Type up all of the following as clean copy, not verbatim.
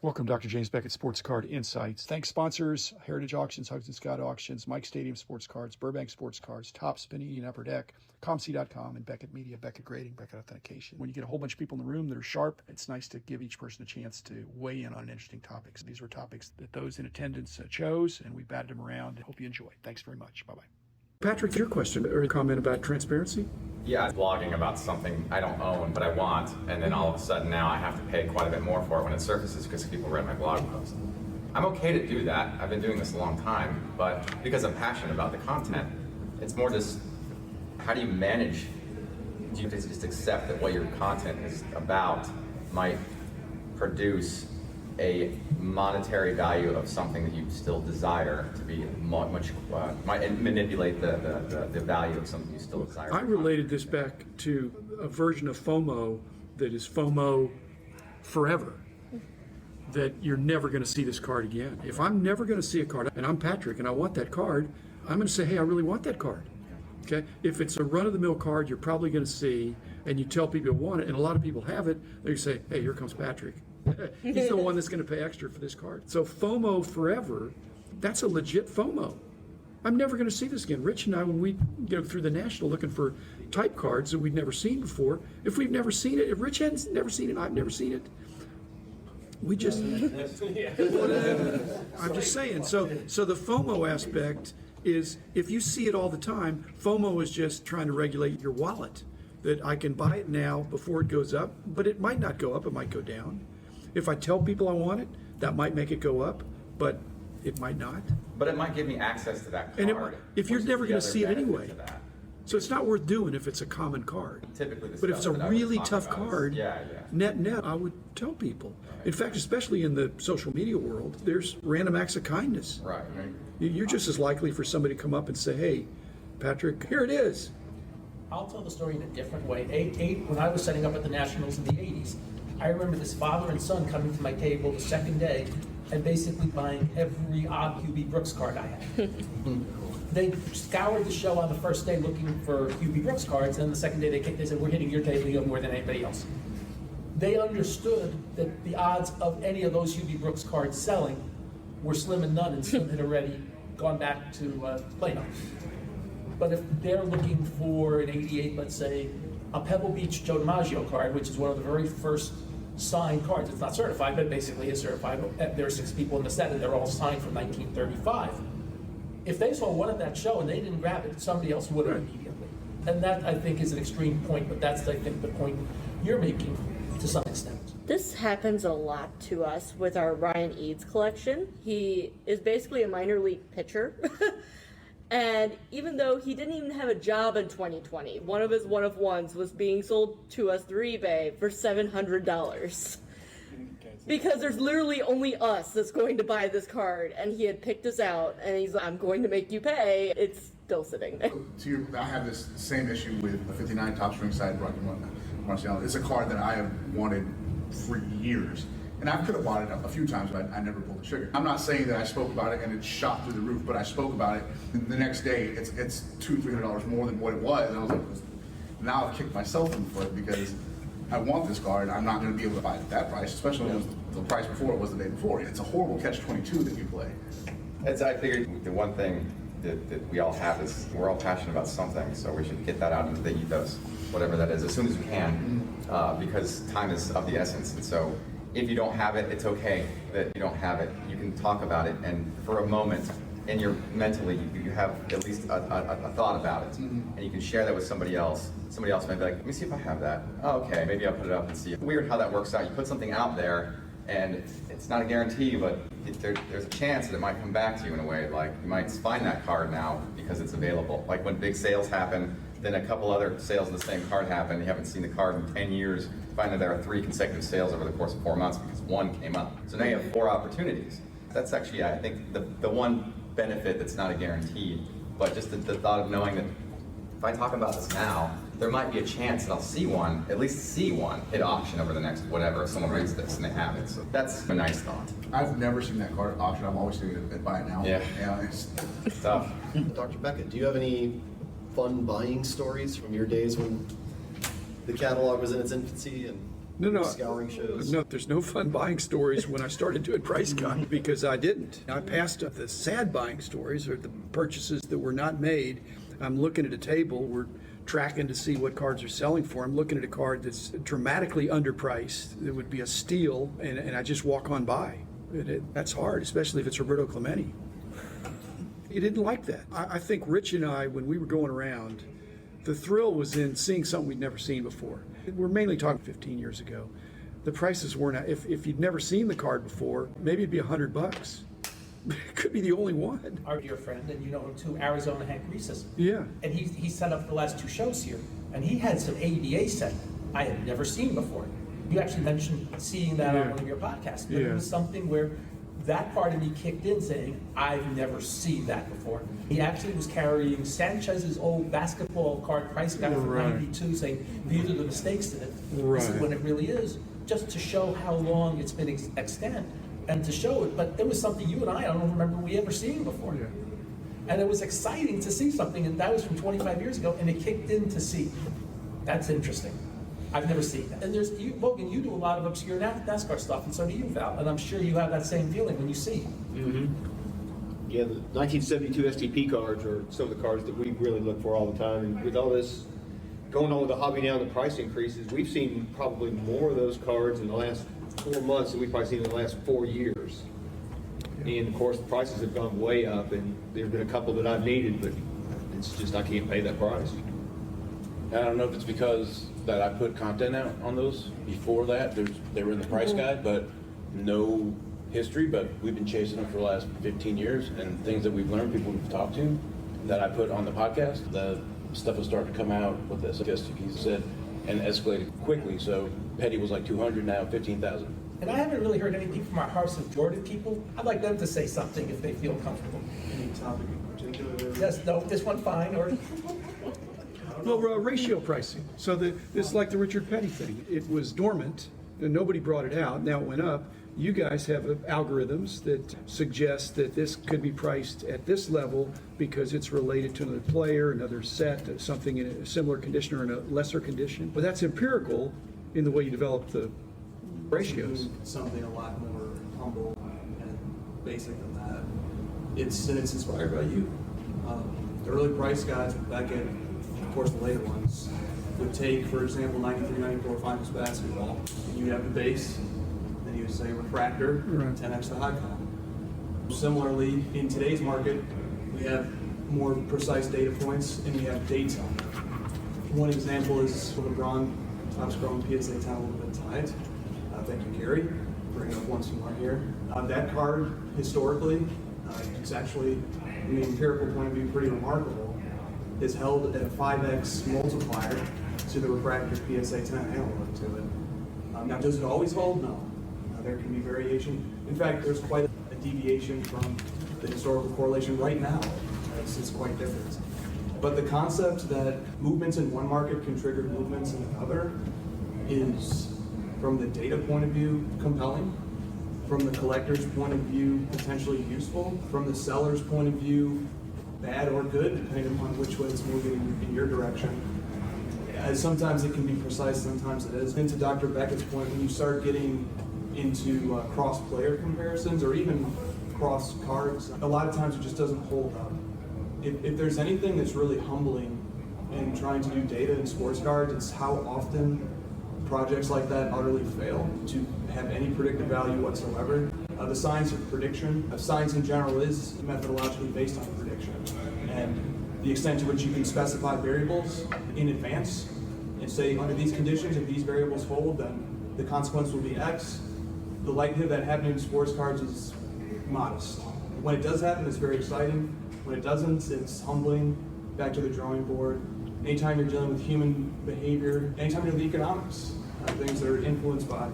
Welcome, Dr. James Beckett, Sports Card Insights. Thanks, sponsors, Heritage Auctions, Hugs and Scott Auctions, Mike Stadium Sports Cards, Burbank Sports Cards, Top Spinning and Upper Deck, ComC.com, and Beckett Media, Beckett Grading, Beckett Authentication. When you get a whole bunch of people in the room that are sharp, it's nice to give each person a chance to weigh in on interesting topics. These were topics that those in attendance chose, and we batted them around. Hope you enjoy. Thanks very much. Bye-bye. Patrick, your question or comment about transparency? Yeah, blogging about something I don't own but I want, and then all of a sudden now I have to pay quite a bit more for it when it surfaces because people read my blog post. I'm okay to do that. I've been doing this a long time, but because I'm passionate about the content, it's more just how do you manage? Do you just accept that what your content is about might produce a monetary value of something that you still desire to be much, might manipulate the value of something you still desire. I related this back to a version of FOMO that is FOMO forever, that you're never going to see this card again. If I'm never going to see a card, and I'm Patrick and I want that card, I'm going to say, hey, I really want that card. Okay? If it's a run-of-the-mill card you're probably going to see, and you tell people you want it, and a lot of people have it, they say, hey, here comes Patrick. He's the one that's going to pay extra for this card. So FOMO forever, that's a legit FOMO. I'm never going to see this again. Rich and I, when we go through the National looking for type cards that we'd never seen before, if we've never seen it, if Rich hadn't never seen it, I've never seen it, we just, I'm just saying. So the FOMO aspect is if you see it all the time, FOMO is just trying to regulate your wallet. That I can buy it now before it goes up, but it might not go up, it might go down. If I tell people I want it, that might make it go up, but it might not. But it might give me access to that card. And if you're never going to see it anyway. So it's not worth doing if it's a common card. Typically, but if it's a really tough card, net, I would tell people. Right. In fact, especially in the social media world, there's random acts of kindness. Right. You're just as likely for somebody to come up and say, hey, Patrick, here it is. I'll tell the story in a different way. When I was setting up at the Nationals in the 80s, I remember this father and son coming to my table the second day and basically buying every odd Hubie Brooks card I had. They scoured the show on the first day looking for Hubie Brooks cards, and the second day they said, we're hitting your table, you have more than anybody else. They understood that the odds of any of those Hubie Brooks cards selling were slim and none, and Slim had already gone back to Plano. But if they're looking for an 88, let's say, a Pebble Beach Joe DiMaggio card, which is one of the very first signed cards, it's not certified, but basically is certified. There are 6 people in the set, and they're all signed from 1935. If they saw one at that show and they didn't grab it, somebody else would have immediately. And that, I think, is an extreme point, but that's, I think, the point you're making to some extent. This happens a lot to us with our Ryan Eads collection. He is basically a minor league pitcher. And even though he didn't even have a job in 2020, one of his one-of-ones was being sold to us through eBay for $700. Because there's literally only us that's going to buy this card, and he had picked us out, and he's like, I'm going to make you pay. It's still sitting there. I have this same issue with the 59 Top String Side Rocky Marciano. It's a card that I have wanted for years. And I could have bought it a few times, but I never pulled the trigger. I'm not saying that I spoke about it and it shot through the roof, but I spoke about it. And the next day, it's $200-300 more than what it was. And I was like, now I've kicked myself in the foot because I want this card. I'm not going to be able to buy it at that price, especially when it was the price before it was the day before. It's a horrible catch-22 that you play. I figured the one thing that we all have is we're all passionate about something, so we should get that out into the ethos, whatever that is, as soon as we can, because time is of the essence. And so if you don't have it, it's okay that you don't have it. You can talk about it, and for a moment, and you're mentally, you have at least a thought about it, and you can share that with somebody else. Somebody else might be like, let me see if I have that. Oh, okay, maybe I'll put it up and see. Weird how that works out. You put something out there, and it's not a guarantee, but there's a chance that it might come back to you in a way. Like, you might find that card now because it's available. Like when big sales happen, then a couple other sales of the same card happen, you haven't seen the card in 10 years, find that there are 3 consecutive sales over the course of 4 months because one came up. So now you have 4 opportunities. That's actually, I think, the one benefit that's not a guarantee, but just the thought of knowing that if I talk about this now, there might be a chance that I'll see one, at least see one, hit auction over the next whatever, if someone reads this and they have it. So that's a nice thought. I've never seen that card at auction. I've always seen it at Buy It Now. Yeah. It's tough. Dr. Beckett, do you have any fun buying stories from your days when the catalog was in its infancy? And No. scouring shows? No, there's no fun buying stories when I started doing price cut because I didn't. I passed up the sad buying stories or the purchases that were not made. I'm looking at a table, we're tracking to see what cards are selling for. I'm looking at a card that's dramatically underpriced. It would be a steal, and I just walk on by. That's hard, especially if it's Roberto Clemente. He didn't like that. I think Rich and I, when we were going around, the thrill was in seeing something we'd never seen before. We're mainly talking 15 years ago. The prices weren't, if you'd never seen the card before, maybe it'd be $100. It could be the only one. Our dear friend, and you know him too, Arizona Hank Reeses. Yeah. And he set up the last 2 shows here, and he had some ABA set I had never seen before. You actually mentioned seeing that on one of your podcasts, but it was something where that part of me kicked in saying, I've never seen that before. He actually was carrying Sanchez's old basketball card price guide from '92 saying, these are the mistakes in it. This is when it really is, just to show how long it's been extant and to show it. But there was something you and I don't remember we ever seen before. Yeah. And it was exciting to see something, and that was from 25 years ago, and it kicked in to see. That's interesting. I've never seen that. And there's, you, Logan, you do a lot of obscure NASCAR stuff, and so do you, Val, and I'm sure you have that same feeling when you see. Yeah, the 1972 STP cards are some of the cards that we really look for all the time. And with all this going on with the hobby now and the price increases, we've seen probably more of those cards in the last 4 months than we've probably seen in the last 4 years. And of course, the prices have gone way up, and there's been a couple that I've needed, but it's just I can't pay that price. I don't know if it's because that I put content out on those before that. They were in the price guide, but no history. But we've been chasing them for the last 15 years, and things that we've learned, people we've talked to, that I put on the podcast. The stuff was starting to come out with this, I guess he said, and escalated quickly. So Petty was like 200, now 15,000. And I haven't really heard anything from our House of Jordan people. I'd like them to say something if they feel comfortable. Any topic in particular? Yes, no, this one fine, or Well, ratio pricing. So it's like the Richard Petty thing. It was dormant, and nobody brought it out. Now it went up. You guys have algorithms that suggest that this could be priced at this level because it's related to another player, another set, something in a similar condition or in a lesser condition. But that's empirical in the way you develop the ratios. Something a lot more humble and basic than that. It's inspired by you. The early price guides back in, of course, the later ones would take, for example, 93, 94 finals basketball, and you'd have the base, then you would say refractor, 10x the high column. Similarly, in today's market, we have more precise data points and we have dates on it. One example is LeBron top scrolling PSA 10 a little bit tight. Thank you, Gary, bringing up once more here. That card, historically, it's actually, from the empirical point of view, pretty remarkable, is held at a 5x multiplier to the refractor PSA 10 analog to it. Now, does it always hold? No. There can be variation. In fact, there's quite a deviation from the historical correlation right now. It's quite different. But the concept that movements in one market can trigger movements in another is, from the data point of view, compelling. From the collector's point of view, potentially useful. From the seller's point of view, bad or good, depending upon which way it's moving in your direction. Sometimes it can be precise, sometimes it is. And to Dr. Beckett's point, when you start getting into cross-player comparisons or even cross cards, a lot of times it just doesn't hold up. If there's anything that's really humbling in trying to do data in sports cards, it's how often projects like that utterly fail to have any predictive value whatsoever. The science of prediction, science in general is methodologically based on prediction. And the extent to which you can specify variables in advance and say, under these conditions, if these variables hold, then the consequence will be X. The likelihood of that happening in sports cards is modest. When it does happen, it's very exciting. When it doesn't, it's humbling. Back to the drawing board. Anytime you're dealing with human behavior, anytime you're dealing with economics, things that are influenced by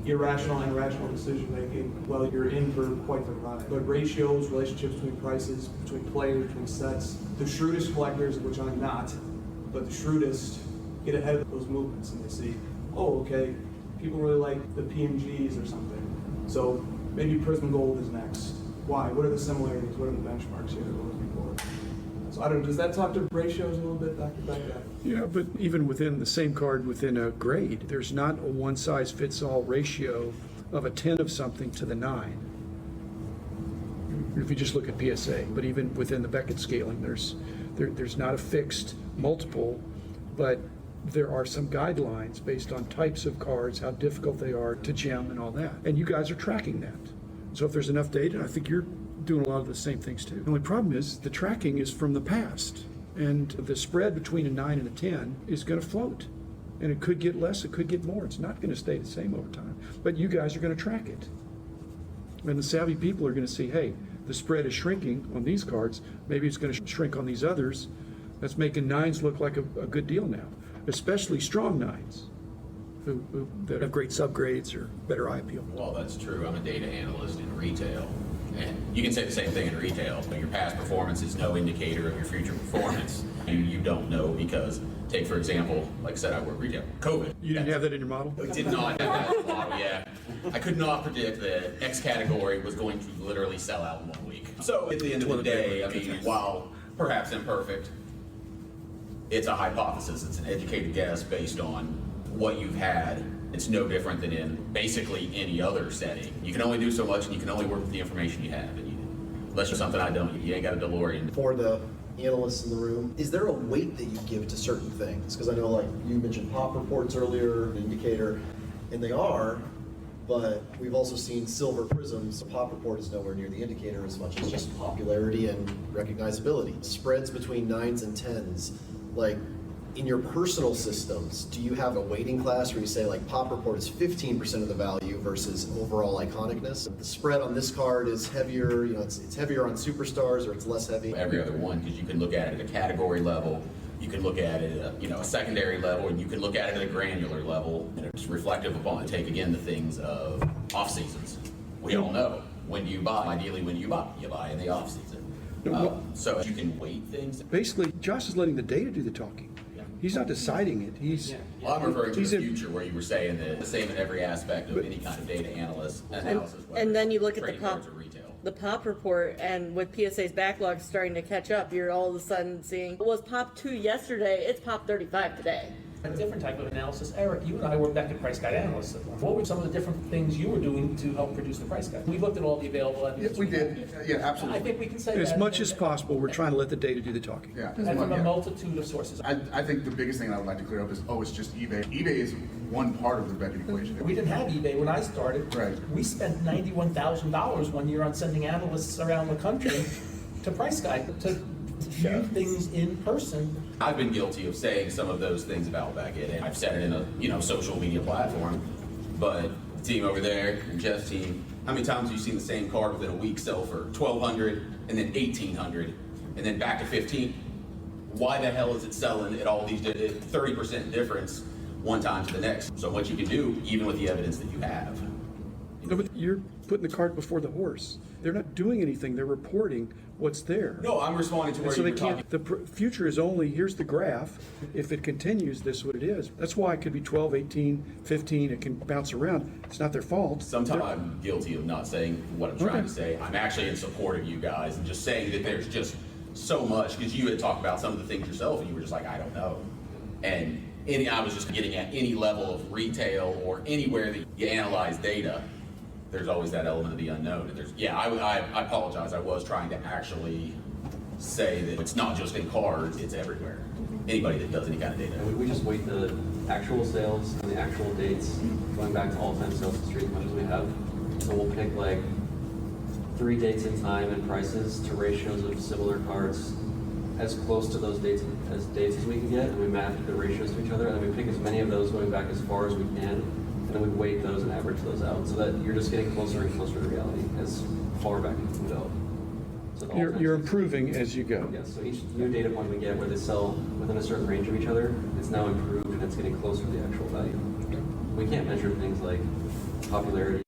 irrational and rational decision making, well, you're in for quite the ride. But ratios, relationships between prices, between players, between sets, the shrewdest collectors, which I'm not, but the shrewdest get ahead of those movements and they see, oh, okay, people really like the PMGs or something. So maybe Prism Gold is next. Why? What are the similarities? What are the benchmarks here that we're looking for? So I don't know, does that talk to ratios a little bit, Dr. Becca? Yeah, but even within the same card within a grade, there's not a one-size-fits-all ratio of a 10 of something to the 9. If you just look at PSA, but even within the Beckett scaling, there's not a fixed multiple, but there are some guidelines based on types of cards, how difficult they are to gem and all that. And you guys are tracking that. So if there's enough data, I think you're doing a lot of the same things too. The only problem is the tracking is from the past. And the spread between a 9 and a 10 is going to float. And it could get less, it could get more. It's not going to stay the same over time. But you guys are going to track it. And the savvy people are going to see, hey, the spread is shrinking on these cards. Maybe it's going to shrink on these others. That's making 9s look like a good deal now, especially strong 9s that have great subgrades or better eye appeal. Well, that's true. I'm a data analyst in retail. And you can say the same thing in retail, but your past performance is no indicator of your future performance. You don't know because, take for example, like I said, I work retail. COVID. You didn't have that in your model? I did not have that in the model, yeah. I could not predict that X category was going to literally sell out in 1 week. So at the end of the day, I mean, while perhaps imperfect, it's a hypothesis. It's an educated guess based on what you've had. It's no different than in basically any other setting. You can only do so much and you can only work with the information you have. And unless you're something I don't, you ain't got a DeLorean. For the analysts in the room, is there a weight that you give to certain things? Because I know, like, you mentioned pop reports earlier, the indicator, and they are, but we've also seen silver prisms. The pop report is nowhere near the indicator as much as just popularity and recognizability. Spreads between 9s and 10s, like, in your personal systems, do you have a weighting class where you say, like, pop report is 15% of the value versus overall iconicness? The spread on this card is heavier, you know, it's heavier on superstars, or it's less heavy? Every other one, because you can look at it at a category level, you can look at it at a secondary level, and you can look at it at a granular level, and it's reflective upon, take again the things of off seasons. We all know, when do you buy? Ideally, when do you buy? You buy in the off season. So you can weight things. Basically, Josh is letting the data do the talking. He's not deciding it. Well, I'm referring to the future where you were saying that the same in every aspect of any kind of data analysis. And then you look at trading cards or retail. the pop report, and with PSA's backlog starting to catch up, you're all of a sudden seeing, it was pop 2 yesterday, it's pop 35 today. A different type of analysis. Eric, you and I were back at Price Guide Analysts. What were some of the different things you were doing to help produce the Price Guide? We looked at all the available evidence. Yeah, we did. Yeah, absolutely. I think we can say that. As much as possible, we're trying to let the data do the talking. Yeah. And from a multitude of sources. I think the biggest thing I would like to clear up is, it's just eBay. eBay is one part of the Beckett equation. We didn't have eBay when I started. Right. We spent $91,000 one year on sending analysts around the country to Price Guide to view things in person. I've been guilty of saying some of those things about Beckett, and I've said it in a social media platform. But the team over there, and Jeff's team, how many times have you seen the same card within a week sell for $1,200 and then $1,800 and then back to $1,500? Why the hell is it selling at all these 30% difference one time to the next? So what you can do, even with the evidence that you have. No, but you're putting the cart before the horse. They're not doing anything. They're reporting what's there. No, I'm responding to And where so you they were talking. can't. The future is only, here's the graph. If it continues, this is what it is. That's why it could be 12, 18, 15. It can bounce around. It's not their fault. Sometimes I'm guilty of not saying what I'm trying to say. I'm actually in support of you guys and just saying that there's just so much, because you had talked about some of the things yourself and you were just like, I don't know. And I was just getting at any level of retail or anywhere that you analyze data, there's always that element of the unknown. And I apologize. I was trying to actually say that it's not just in cards, it's everywhere. Anybody that does any kind of data. We just weight the actual sales and the actual dates, going back to all-time sales history as much as we have. So we'll pick like 3 dates in time and prices to ratios of similar cards as close to those dates as we can get, and we map the ratios to each other, and then we pick as many of those going back as far as we can, and then we weight those and average those out, so that you're just getting closer and closer to reality as far back as you can go. So You're improving as you go. Yes, so each new data point we get where they sell within a certain range of each other, it's now improved and it's getting closer to the actual value. We can't measure things like popularity